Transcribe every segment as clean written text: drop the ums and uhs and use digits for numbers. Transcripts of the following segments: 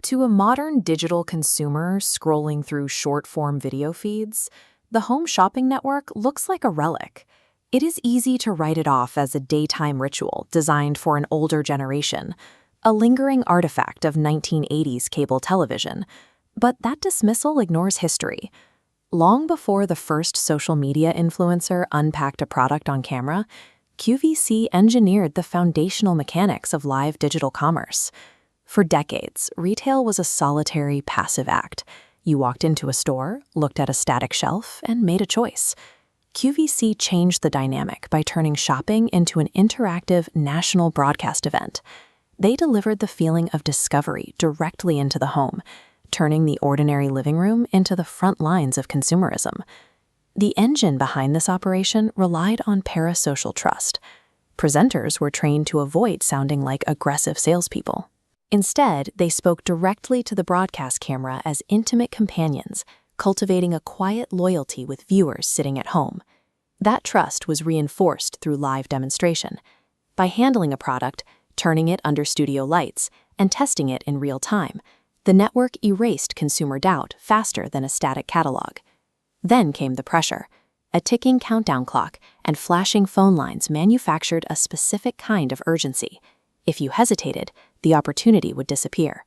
To a modern digital consumer scrolling through short-form video feeds, the home shopping network looks like a relic. It is easy to write it off as a daytime ritual designed for an older generation, a lingering artifact of 1980s cable television. But that dismissal ignores history. Long before the first social media influencer unpacked a product on camera, QVC engineered the foundational mechanics of live digital commerce. For decades, retail was a solitary, passive act. You walked into a store, looked at a static shelf, and made a choice. QVC changed the dynamic by turning shopping into an interactive national broadcast event. They delivered the feeling of discovery directly into the home, turning the ordinary living room into the front lines of consumerism. The engine behind this operation relied on parasocial trust. Presenters were trained to avoid sounding like aggressive salespeople. Instead, they spoke directly to the broadcast camera as intimate companions, cultivating a quiet loyalty with viewers sitting at home. That trust was reinforced through live demonstration. By handling a product, turning it under studio lights, and testing it in real time, the network erased consumer doubt faster than a static catalog. Then came the pressure. A ticking countdown clock and flashing phone lines manufactured a specific kind of urgency. If you hesitated, the opportunity would disappear.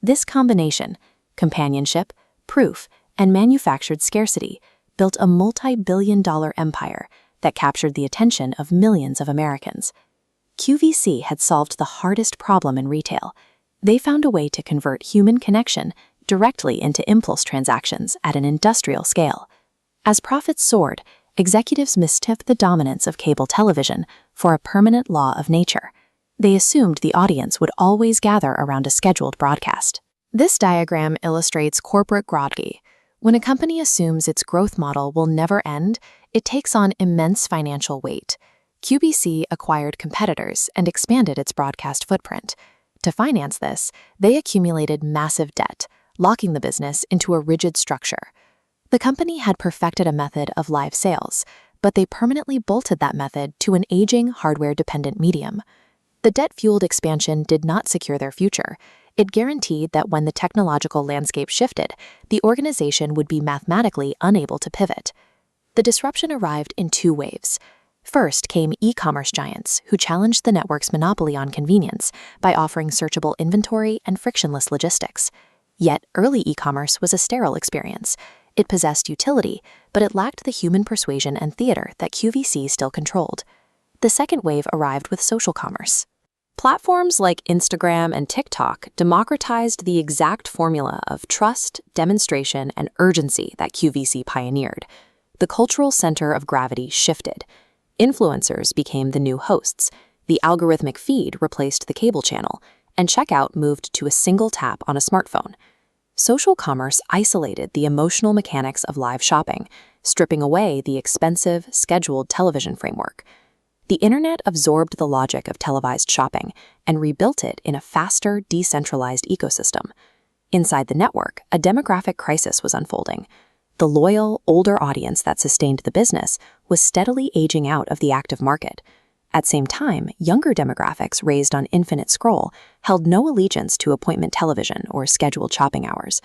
This combination, companionship, proof, and manufactured scarcity, built a multi-billion-dollar empire that captured the attention of millions of Americans. QVC had solved the hardest problem in retail. They found a way to convert human connection directly into impulse transactions at an industrial scale. As profits soared, executives mistook the dominance of cable television for a permanent law of nature. They assumed the audience would always gather around a scheduled broadcast. This diagram illustrates corporate grotgi. When a company assumes its growth model will never end, it takes on immense financial weight. QVC acquired competitors and expanded its broadcast footprint. To finance this, they accumulated massive debt, locking the business into a rigid structure. The company had perfected a method of live sales, but they permanently bolted that method to an aging, hardware-dependent medium. The debt-fueled expansion did not secure their future. It guaranteed that when the technological landscape shifted, the organization would be mathematically unable to pivot. The disruption arrived in two waves. First came e-commerce giants who challenged the network's monopoly on convenience by offering searchable inventory and frictionless logistics. Yet early e-commerce was a sterile experience. It possessed utility, but it lacked the human persuasion and theater that QVC still controlled. The second wave arrived with social commerce. Platforms like Instagram and TikTok democratized the exact formula of trust, demonstration, and urgency that QVC pioneered. The cultural center of gravity shifted. Influencers became the new hosts. The algorithmic feed replaced the cable channel, and checkout moved to a single tap on a smartphone. Social commerce isolated the emotional mechanics of live shopping, stripping away the expensive, scheduled television framework. The internet absorbed the logic of televised shopping and rebuilt it in a faster, decentralized ecosystem. Inside the network, a demographic crisis was unfolding. The loyal, older audience that sustained the business was steadily aging out of the active market. At the same time, younger demographics raised on infinite scroll held no allegiance to appointment television or scheduled shopping hours.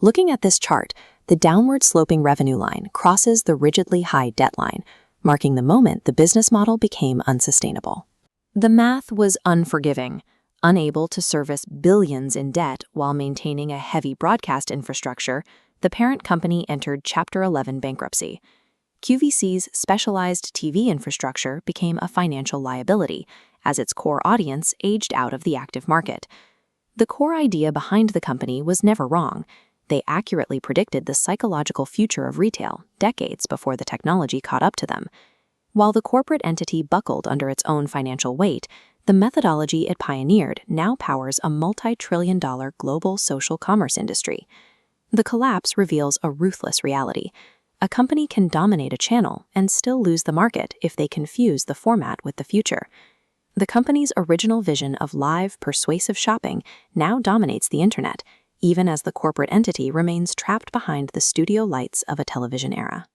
Looking at this chart, the downward-sloping revenue line crosses the rigidly high debt line, marking the moment the business model became unsustainable. The math was unforgiving. Unable to service billions in debt while maintaining a heavy broadcast infrastructure, the parent company entered Chapter 11 bankruptcy. QVC's specialized TV infrastructure became a financial liability as its core audience aged out of the active market. The core idea behind the company was never wrong. They accurately predicted the psychological future of retail decades before the technology caught up to them. While the corporate entity buckled under its own financial weight, the methodology it pioneered now powers a multi-trillion-dollar global social commerce industry. The collapse reveals a ruthless reality. A company can dominate a channel and still lose the market if they confuse the format with the future. The company's original vision of live, persuasive shopping now dominates the internet, even as the corporate entity remains trapped behind the studio lights of a television era.